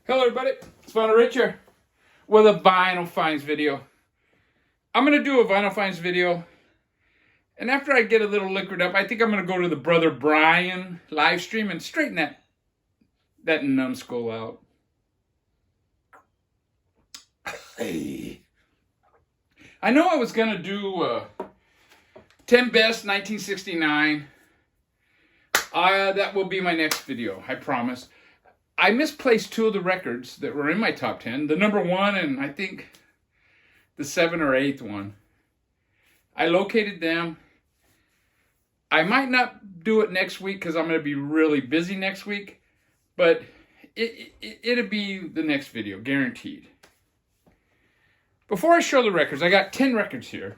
Hello everybody, it's Vinyl Rich here with a Vinyl Finds video. I'm going to do a Vinyl Finds video, and after I get a little liquored up, I think I'm going to go to the Brother Brian live stream and straighten that numbskull out. Hey. I know I was going to do 10 Best 1969. That will be my next video, I promise. I misplaced two of the records that were in my top 10. The number one and I think the 7th or 8th one. I located them. I might not do it next week because I'm going to be really busy next week. But it'll be the next video, guaranteed. Before I show the records, I got 10 records here.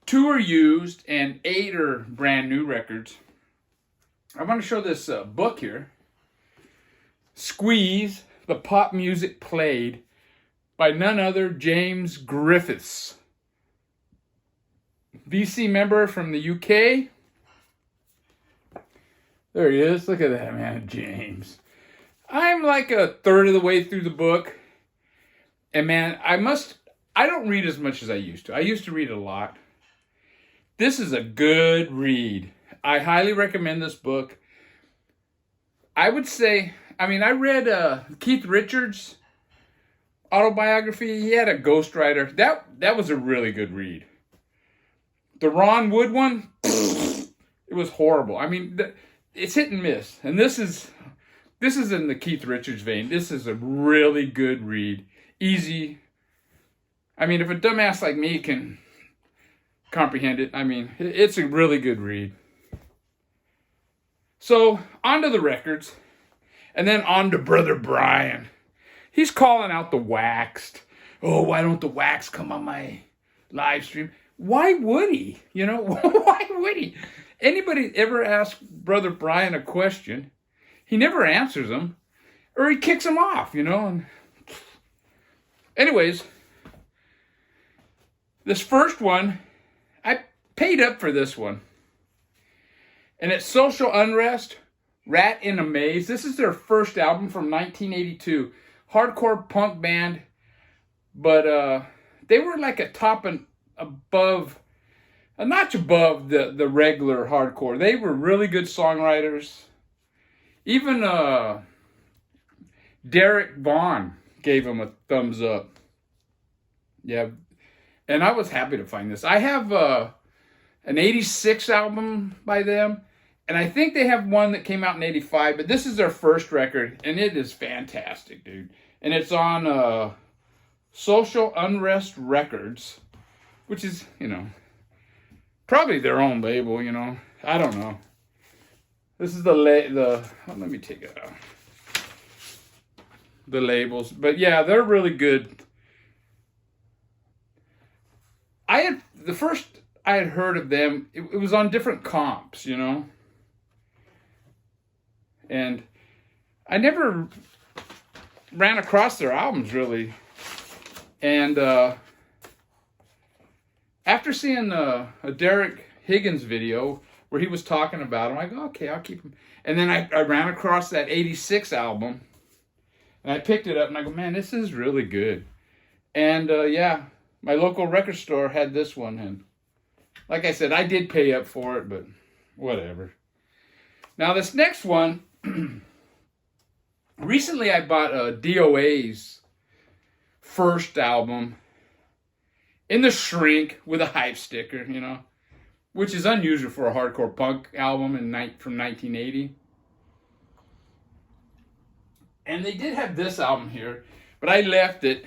2 are used and 8 are brand new records. I want to show this book here. Squeeze, the Pop Music Played, by none other James Griffiths. VC member from the UK. There he is. Look at that, man, James. I'm like a third of the way through the book. And man, I don't read as much as I used to. I used to read a lot. This is a good read. I highly recommend this book. I would say, I read Keith Richards' autobiography. He had a ghostwriter. That was a really good read. The Ron Wood one, it was horrible. It's hit and miss. And this is in the Keith Richards vein. This is a really good read. Easy. If a dumbass like me can comprehend it, it's a really good read. So, on to the records. And then on to Brother Brian. He's calling out the Waxed. Oh, why don't the Waxed come on my live stream? Why would he? Why would he? Anybody ever ask Brother Brian a question, he never answers them. Or he kicks them off, And anyways, this first one, I paid up for this one. And it's Social Unrest, Rat in a Maze. This is their first album from 1982. Hardcore punk band. But they were like a top and above, a notch above the regular hardcore. They were really good songwriters. Even Derek Vaughn gave them a thumbs up. Yeah. And I was happy to find this. I have an 86 album by them. And I think they have one that came out in 85, but this is their first record, and it is fantastic, dude. And it's on Social Unrest Records, which is, probably their own label, I don't know. This is let me take it out. The labels. But yeah, they're really good. The first I had heard of them, it was on different comps, And I never ran across their albums, really. And after seeing a Derek Higgins video where he was talking about them, I go, okay, I'll keep them. And then I ran across that 86 album. And I picked it up and I go, man, this is really good. And yeah, my local record store had this one. And like I said, I did pay up for it, but whatever. Now this next one, recently I bought DOA's first album in the shrink with a hype sticker, which is unusual for a hardcore punk album from 1980. And they did have this album here, but I left it.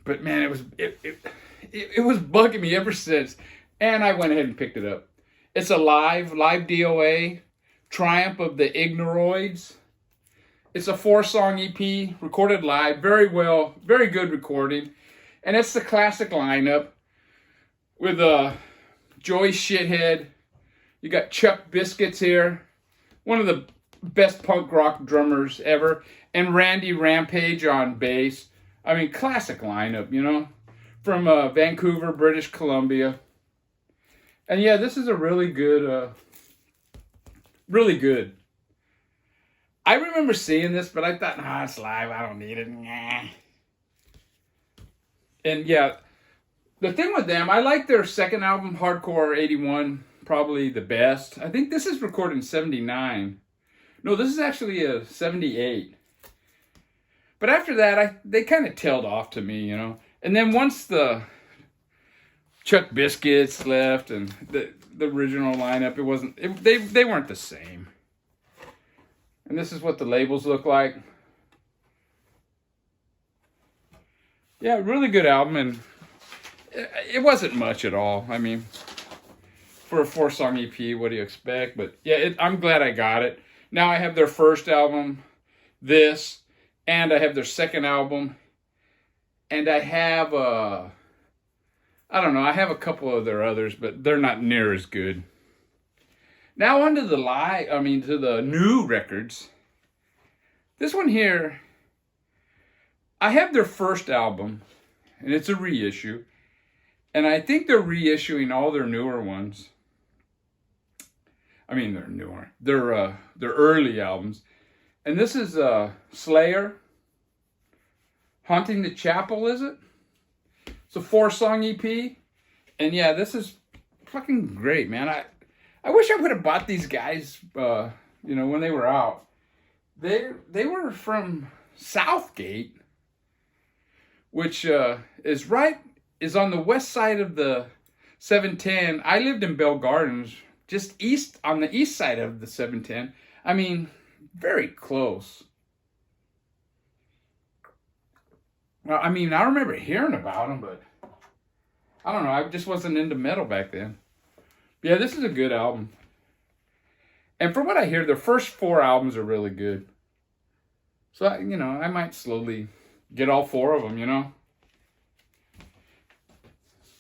But man, it was bugging me ever since, and I went ahead and picked it up. It's a live DOA. Triumph of the Ignoroids. It's a 4-song EP, recorded live, very good recording. And it's the classic lineup with Joey Shithead. You got Chuck Biscuits here, one of the best punk rock drummers ever, and Randy Rampage on bass. Classic lineup, from Vancouver, British Columbia. And yeah, this is a really good. Really good. I remember seeing this, but I thought, nah, it's live. I don't need it. Nah. And yeah, the thing with them, I like their second album, Hardcore 81, probably the best. I think this is recorded in 79. No, this is actually a 78. But after that, they kind of tailed off to me, you know. And then once the Chuck Biscuits left and the original lineup, they weren't the same. And this is what the labels look like. Yeah, really good album, and it wasn't much at all. I mean, for a 4-song EP, what do you expect? But yeah, I'm glad I got it. Now I have their first album, this, and I have their second album, and I have I don't know, I have a couple of their others, but they're not near as good. Now on to to the new records. This one here, I have their first album, and it's a reissue. And I think they're reissuing all their newer ones. I mean, they're newer. They're early albums. And this is Slayer, Haunting the Chapel, is it? It's a 4-song EP. And yeah, this is fucking great, man. I wish I would have bought these guys, when they were out. They were from Southgate, which is on the west side of the 710. I lived in Bell Gardens, just on the east side of the 710. I mean, very close. Well, I mean, I remember hearing about them, but I don't know. I just wasn't into metal back then. But yeah, this is a good album. And from what I hear, their first 4 albums are really good. So, I might slowly get all 4 of them, you know.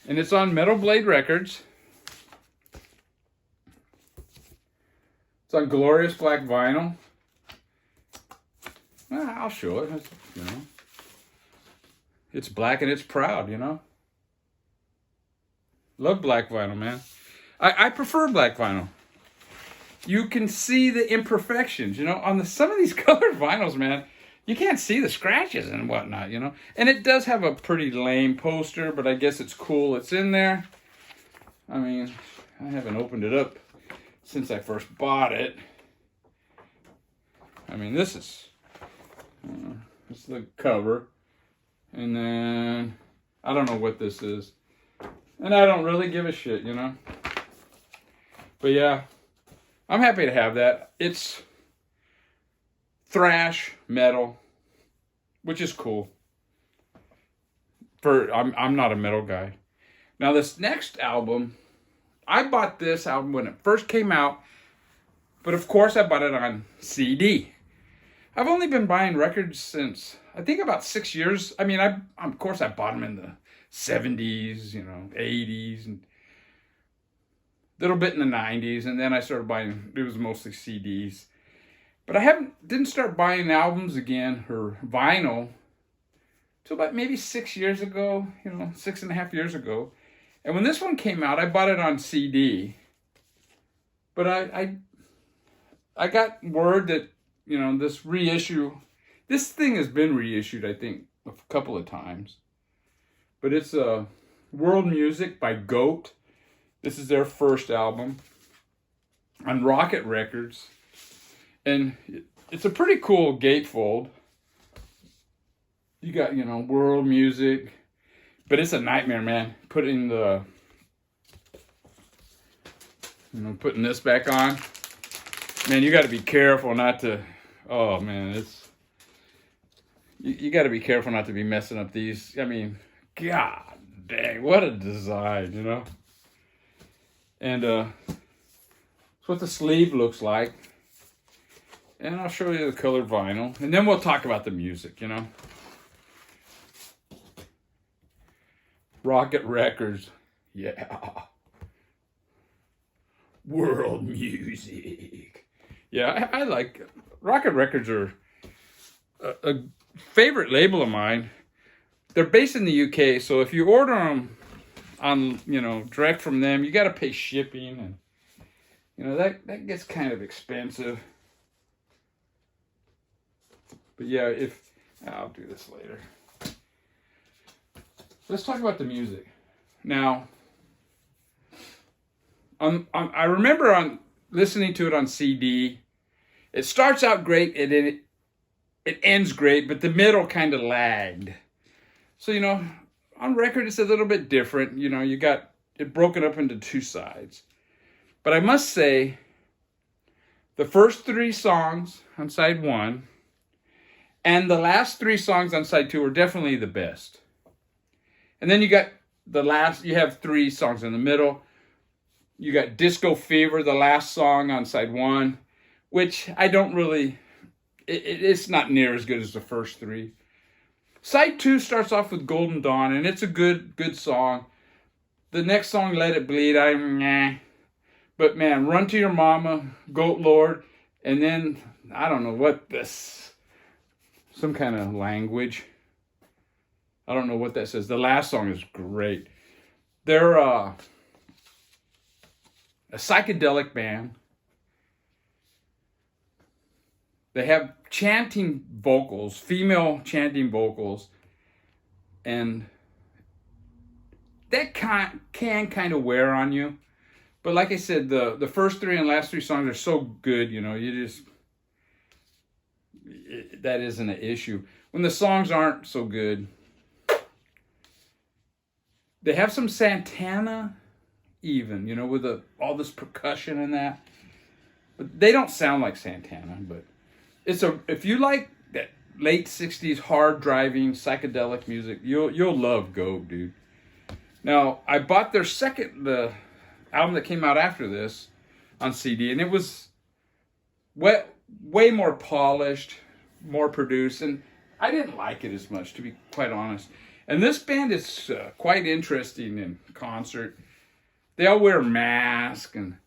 And it's on Metal Blade Records. It's on Glorious Black Vinyl. Well, I'll show it, It's black and it's proud, Love black vinyl, man. I prefer black vinyl. You can see the imperfections, on some of these colored vinyls, man. You can't see the scratches and whatnot, And it does have a pretty lame poster, but I guess it's cool. It's in there. I mean, I haven't opened it up since I first bought it. I mean, this is the cover. And then, I don't know what this is. And I don't really give a shit, But yeah, I'm happy to have that. It's thrash metal, which is cool. I'm not a metal guy. Now this next album, I bought this album when it first came out, but of course I bought it on CD. I've only been buying records since I think about 6 years. I mean, of course I bought them in the 70s, 80s, and a little bit in the 90s, and then I started buying, it was mostly CDs. But I didn't start buying albums again, or vinyl, till about maybe 6 years ago, 6.5 years ago. And when this one came out, I bought it on CD. But I got word that, this reissue, this thing has been reissued, I think, a couple of times. But it's World Music by Goat. This is their first album on Rocket Records. And it's a pretty cool gatefold. You got, World Music. But it's a nightmare, man. Putting this back on. Man, you got to be careful not to... Oh, man, You got to be careful not to be messing up these. I mean, God dang, what a design, And that's what the sleeve looks like. And I'll show you the colored vinyl. And then we'll talk about the music, Rocket Records. Yeah. World Music. Yeah, I like... Rocket Records are a favorite label of mine. They're based in the UK, so if you order them on, direct from them, you got to pay shipping, and that gets kind of expensive. But yeah, I'll do this later. Let's talk about the music. Now, I remember on listening to it on CD, it starts out great and then it ends great, but the middle kind of lagged. So, on record it's a little bit different. You got it broken up into two sides. But I must say, the first 3 songs on side 1 and the last 3 songs on side 2 are definitely the best. And then you have 3 songs in the middle. You got Disco Fever, the last song on side 1, which I don't really, it's not near as good as the first 3. Side 2 starts off with Golden Dawn, and it's a good song. The next song, Let It Bleed, but man, Run to Your Mama, Goat Lord, and then, I don't know what this, some kind of language. I don't know what that says. The last song is great. They're a psychedelic band. They have chanting vocals, female chanting vocals, and that can kind of wear on you. But like I said, the first 3 and last 3 songs are so good, that isn't an issue. When the songs aren't so good, they have some Santana even, with all this percussion and that. But they don't sound like Santana, but if you like that late 60s hard driving psychedelic music, you'll love Goat, dude. Now, I bought their the album that came out after this on CD, and it was way more polished, more produced, and I didn't like it as much, to be quite honest. And this band is quite interesting in concert. They all wear masks, and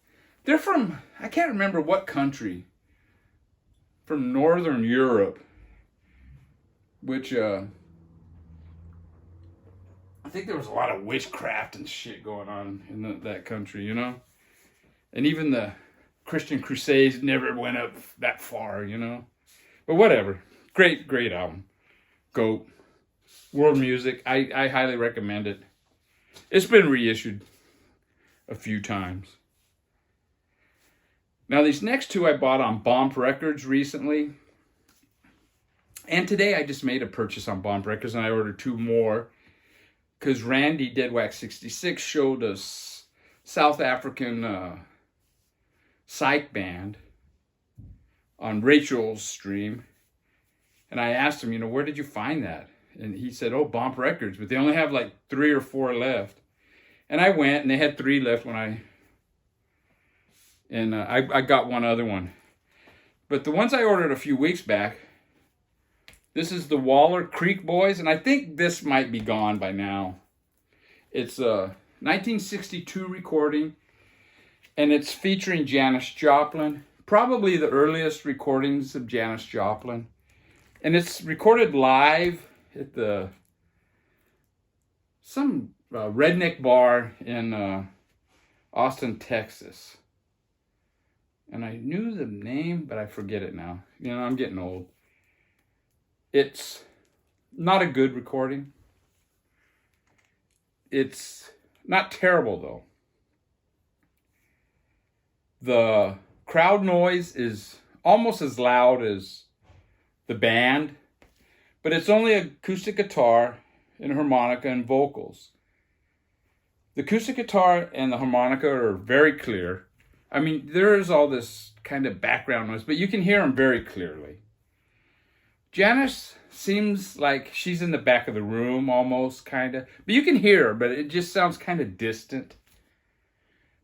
they're from, I can't remember what country, from Northern Europe, which I think there was a lot of witchcraft and shit going on in that country, And even the Christian Crusades never went up that far, But whatever. Great album. Goat. World music. I highly recommend it. It's been reissued a few times. Now, these next 2 I bought on Bomp Records recently. And today I just made a purchase on Bomp Records, and I ordered 2 more. Because Randy Deadwax66 showed us South African psych band on Rachel's stream. And I asked him, where did you find that? And he said, Bomp Records, but they only have like 3 or 4 left. And I went, and they had 3 left when I got one other one. But the ones I ordered a few weeks back, this is the Waller Creek Boys, and I think this might be gone by now. It's a 1962 recording, and it's featuring Janis Joplin, probably the earliest recordings of Janis Joplin. And it's recorded live at some redneck bar in Austin, Texas. And I knew the name, but I forget it now. I'm getting old. It's not a good recording. It's not terrible, though. The crowd noise is almost as loud as the band, but it's only acoustic guitar and harmonica and vocals. The acoustic guitar and the harmonica are very clear. I mean, there is all this kind of background noise, but you can hear them very clearly. Janis seems like she's in the back of the room almost, kind of. But you can hear her, but it just sounds kind of distant.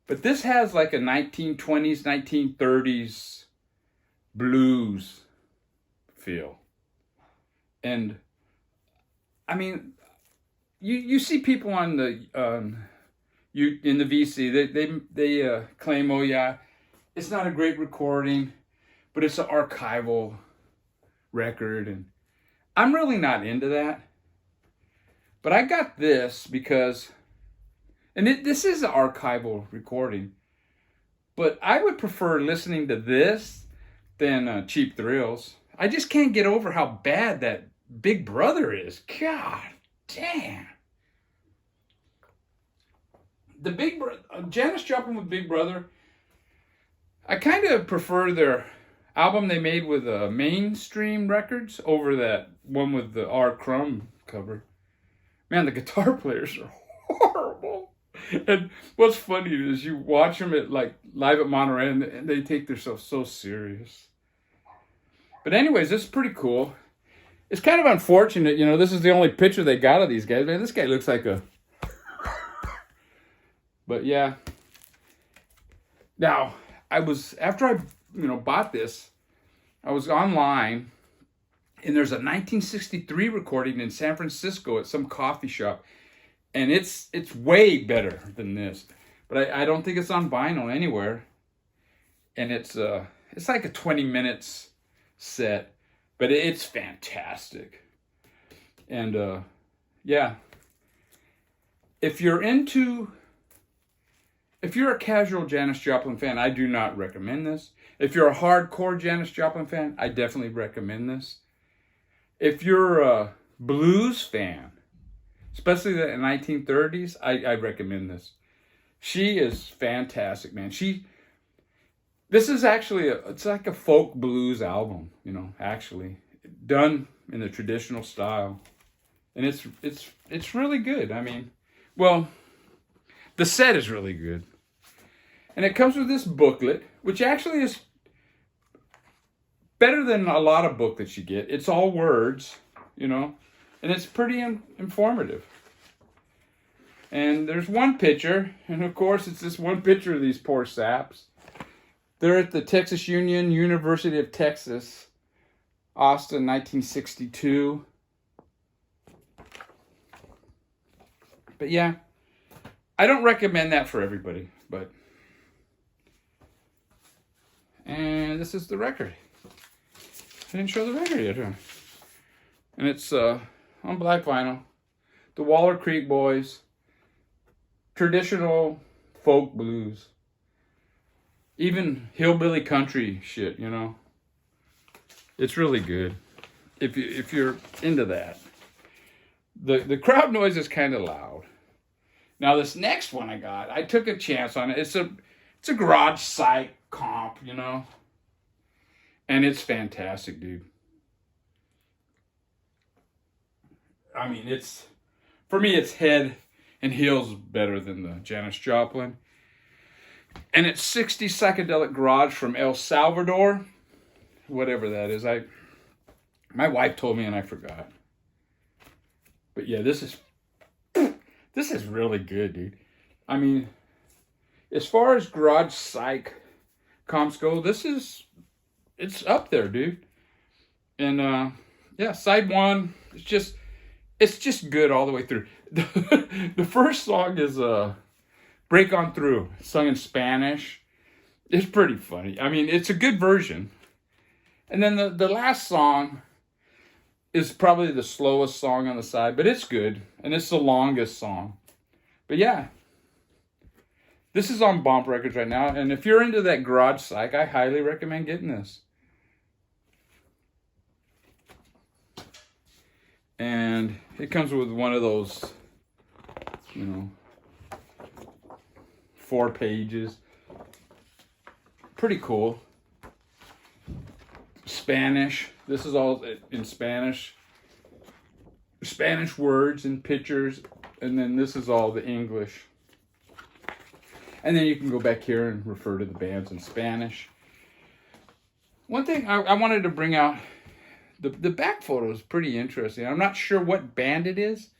But this has like a 1920s, 1930s blues feel. And, I mean, you see people on the in the VC, they claim, oh yeah, it's not a great recording, but it's an archival record, and I'm really not into that. But I got this because, and this is an archival recording, but I would prefer listening to this than Cheap Thrills. I just can't get over how bad that Big Brother is. God damn. The Big Brother, Janis Joplin with Big Brother, I kind of prefer their album they made with Mainstream Records over that one with the R. Crumb cover. Man, the guitar players are horrible. And what's funny is you watch them at like live at Monterey and they take themselves so serious. But anyways, this is pretty cool. It's kind of unfortunate, you know, this is the only picture they got of these guys. Man, this guy looks like a... But yeah. Now, after I, bought this, I was online, and there's a 1963 recording in San Francisco at some coffee shop, and it's way better than this. But I don't think it's on vinyl anywhere. And it's like a 20 minutes set, but it's fantastic. And yeah, if you're a casual Janis Joplin fan, I do not recommend this. If you're a hardcore Janis Joplin fan, I definitely recommend this. If you're a blues fan, especially the 1930s, I recommend this. She is fantastic, man. This is actually it's like a folk blues album, actually done in the traditional style, and it's really good. I mean, well, the set is really good. And it comes with this booklet, which actually is better than a lot of booklets you get. It's all words, and it's pretty informative. And there's one picture, and of course it's this one picture of these poor saps. They're at the Texas Union, University of Texas, Austin, 1962. But yeah, I don't recommend that for everybody, but... And this is the record. I didn't show the record yet, huh? And it's on black vinyl. The Waller Creek Boys. Traditional folk blues. Even hillbilly country shit, It's really good. If you're into that. The crowd noise is kind of loud. Now this next one I got, I took a chance on it. It's a garage psych comp, and it's fantastic, dude. I mean, for me, it's head and heels better than the Janis Joplin. And it's 60 psychedelic garage from El Salvador, whatever that is. My wife told me and I forgot. But yeah, this is really good, dude. I mean, as far as garage psych comps go, it's up there, dude. And yeah, side one, it's just good all the way through. The first song is Break On Through, sung in Spanish. It's pretty funny. I mean, it's a good version. And then the last song is probably the slowest song on the side, but it's good. And it's the longest song. But yeah, this is on Bomp Records right now. And if you're into that garage psych, I highly recommend getting this. And it comes with one of those, 4 pages. Pretty cool. Spanish. This is all in Spanish. Spanish words and pictures. And then this is all the English. And then you can go back here and refer to the bands in Spanish. One thing I wanted to bring out, the back photo is pretty interesting. I'm not sure what band it is,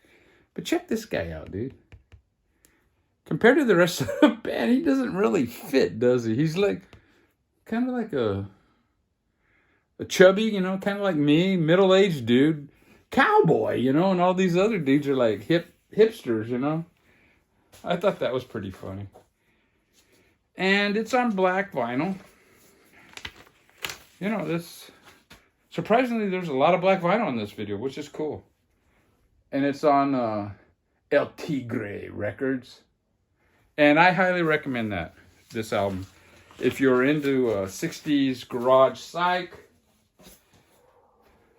but check this guy out, dude. Compared to the rest of the band, he doesn't really fit, does he? He's like, kind of like a chubby, kind of like me, middle-aged dude, cowboy, and all these other dudes are like hipsters, I thought that was pretty funny. And it's on black vinyl. Surprisingly, there's a lot of black vinyl in this video, which is cool. And it's on El Tigre Records. And I highly recommend this album. If you're into 60s garage psych,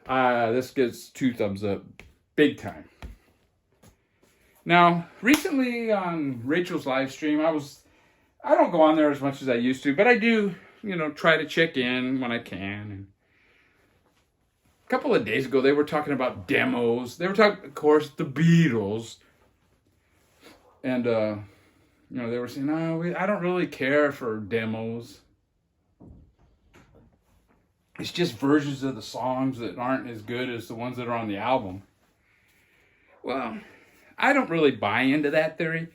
This gets 2 thumbs up, big time. Now, recently on Rachel's live stream, I don't go on there as much as I used to, but I do, try to check in when I can. And a couple of days ago, they were talking about demos. They were talking, of course, the Beatles. And, they were saying, I don't really care for demos. It's just versions of the songs that aren't as good as the ones that are on the album. Well, I don't really buy into that theory.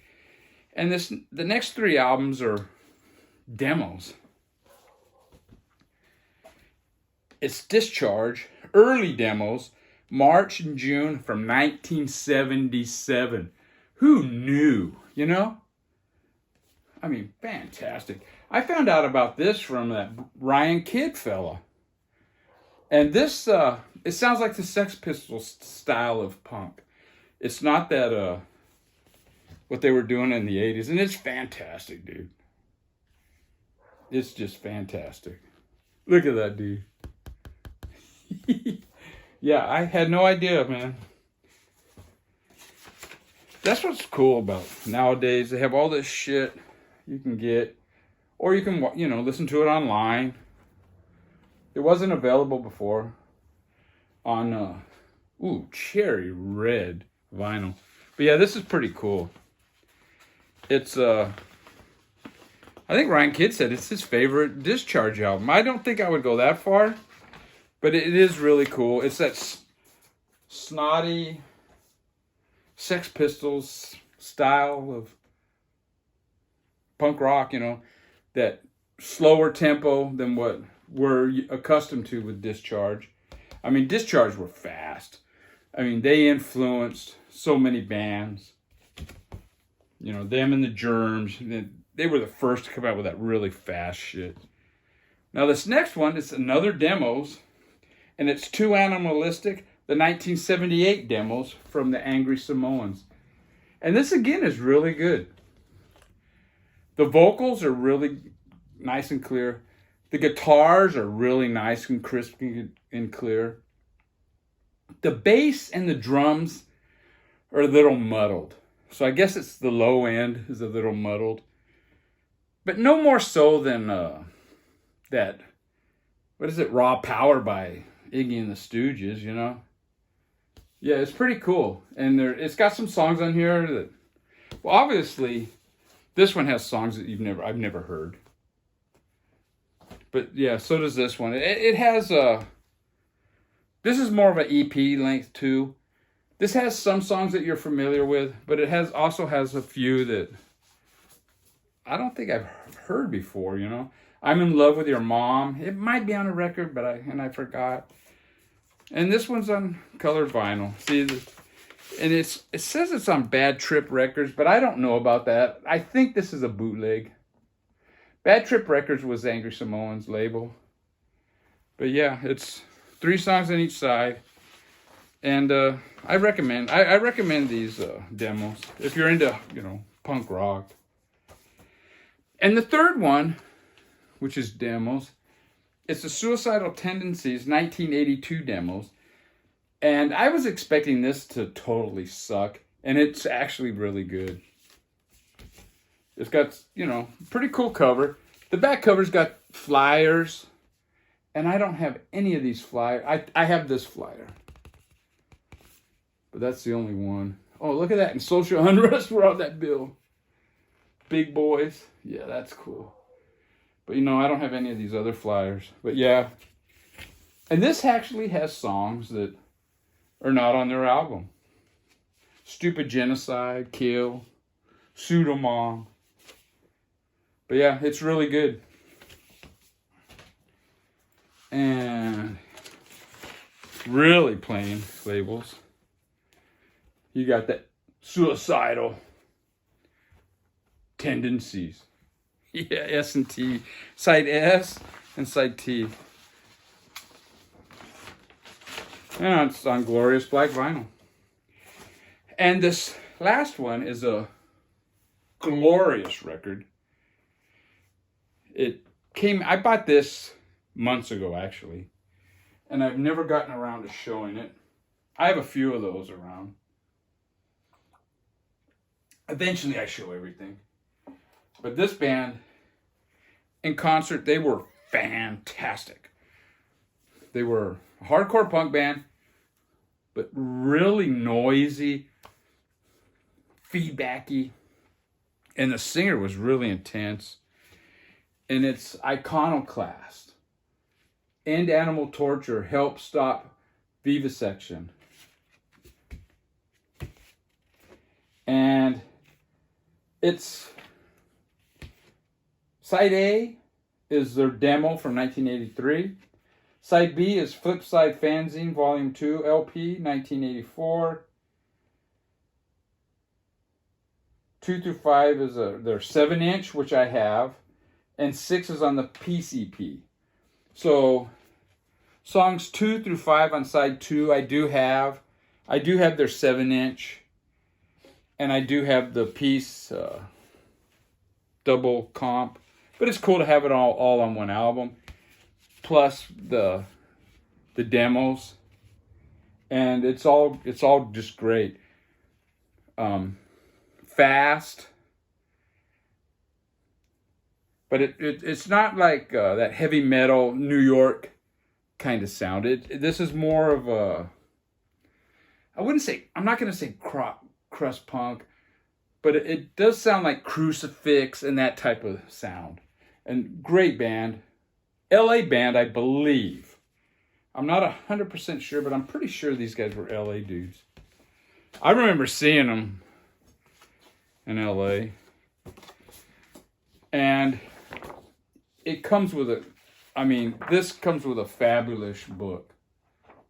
And the next 3 albums are demos. It's Discharge, early demos, March and June from 1977. Who knew, I mean, fantastic. I found out about this from that Ryan Kidd fella. And this, it sounds like the Sex Pistols style of punk. It's not that, what they were doing in the 80s. And it's fantastic, dude. It's just fantastic. Look at that dude. Yeah, I had no idea, man. That's what's cool about nowadays. They have all this shit you can get. Or you can, listen to it online. It wasn't available before on, cherry red vinyl. But yeah, this is pretty cool. It's, I think Ryan Kidd said it's his favorite Discharge album. I don't think I would go that far, but it is really cool. It's that snotty Sex Pistols style of punk rock, that slower tempo than what we're accustomed to with Discharge. I mean, Discharge were fast. I mean, they influenced so many bands. Them and the Germs. They were the first to come out with that really fast shit. Now, this next one is another demos, and it's Too Animalistic, the 1978 demos from the Angry Samoans. And this, again, is really good. The vocals are really nice and clear. The guitars are really nice and crisp and clear. The bass and the drums are a little muddled. So I guess it's the low end is a little muddled. But no more so than that, what is it, Raw Power by Iggy and the Stooges, Yeah, it's pretty cool. And it's got some songs on here that, well, obviously, this one has songs that I've never heard. But yeah, so does this one. It has this is more of an EP length too. This has some songs that you're familiar with, but it also has a few that I don't think I've heard before, I'm in Love with Your Mom. It might be on a record, but I forgot. And this one's on colored vinyl. See, and it says it's on Bad Trip Records, but I don't know about that. I think this is a bootleg. Bad Trip Records was Angry Samoans label. But yeah, it's 3 songs on each side. And I recommend these demos if you're into, punk rock. And the third one, which is demos, it's the Suicidal Tendencies 1982 demos. And I was expecting this to totally suck. And it's actually really good. It's got, pretty cool cover. The back cover's got flyers. And I don't have any of these flyers. I have this flyer. But that's the only one. Oh, look at that. And Social Unrest were on that bill. Big Boys. Yeah, that's cool. But, I don't have any of these other flyers. But, yeah. And this actually has songs that are not on their album. Stupid Genocide, Kill, Pseudomom. But, yeah, it's really good. And really plain labels. You got that Suicidal Tendencies. Yeah, S and T. Side S and side T. And it's on glorious black vinyl. And this last one is a glorious record. I bought this months ago, actually. and I've never gotten around to showing it. I have a few of those around. Eventually I show everything. But this band, in concert, they were fantastic. They were a hardcore punk band, but really noisy, feedbacky, and the singer was really intense. And it's Iconoclast. End Animal Torture, Help Stop Vivisection. And it's Side A is their demo from 1983. Side B is Flipside Fanzine Volume 2 LP 1984. 2 through 5 is their 7-inch, which I have, and 6 is on the PCP. So songs 2 through 5 on side 2 I do have. I do have their 7-inch, and I do have the piece double comp. But it's cool to have it all on one album, plus the demos, and it's all just great. Fast, but it's not like that heavy metal New York kind of sound. This is more of a, I'm not going to say crust punk, but it does sound like Crucifix and that type of sound. And great band. LA band, I believe. I'm not 100% sure, but I'm pretty sure these guys were LA dudes. I remember seeing them in LA. And it comes with this comes with a fabulous book.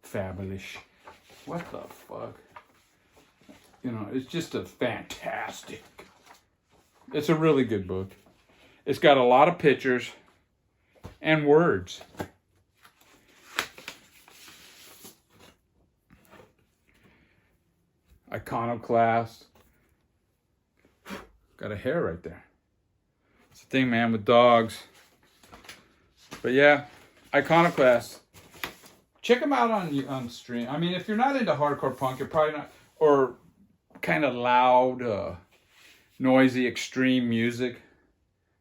Fabulous. What the fuck? You know, it's just a fantastic. It's a really good book. It's got a lot of pictures and words. Iconoclast. Got a hair right there. It's a thing, man, with dogs. But yeah, Iconoclast. Check them out on stream. I mean, if you're not into hardcore punk, you're probably not, or kind of loud, noisy, extreme music,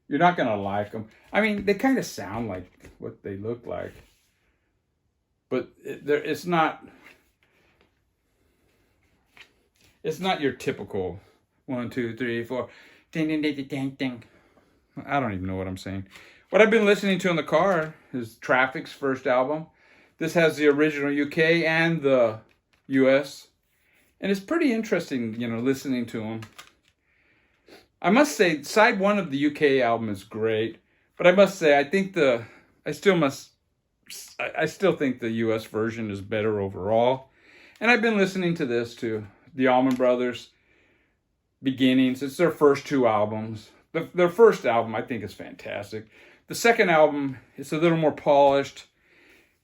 you're not going to like them. I mean, they kind of sound like what they look like. But it's not your typical 1, 2, 3, 4, ding, ding, ding, ding, ding. I don't even know what I'm saying. What I've been listening to in the car is Traffic's first album. This has the original UK and the US. And it's pretty interesting, listening to them. I must say, side 1 of the UK album is great. But I must say, I still think the US version is better overall. And I've been listening to this too. The Allman Brothers, Beginnings. It's their first 2 albums. Their first album, I think, is fantastic. The second album, it's a little more polished,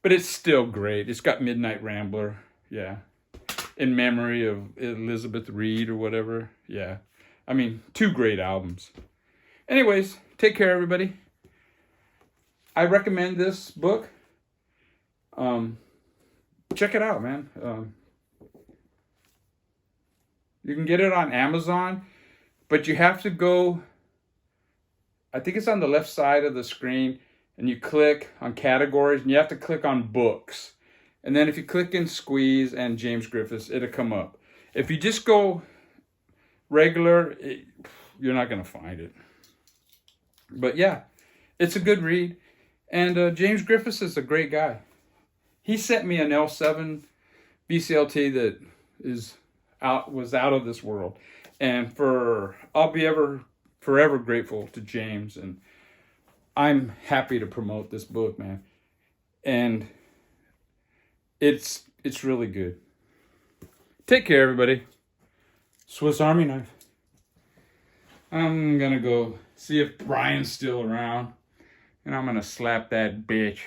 but it's still great. It's got Midnight Rambler, yeah. In memory of Elizabeth Reed or whatever, yeah. I mean, 2 great albums. Anyways, take care, everybody. I recommend this book. Check it out, man. You can get it on Amazon, but you have to go, I think it's on the left side of the screen, and you click on categories, and you have to click on books. And then if you click in Squeeze and James Griffiths, it'll come up. If you just go regular, you're not going to find it. But yeah, it's a good read. And James Griffiths is a great guy. He sent me an L7 BCLT that was out of this world. And I'll be forever grateful to James. And I'm happy to promote this book, man. And it's really good. Take care, everybody. Swiss Army knife. I'm gonna go see if Brian's still around, and I'm gonna slap that bitch.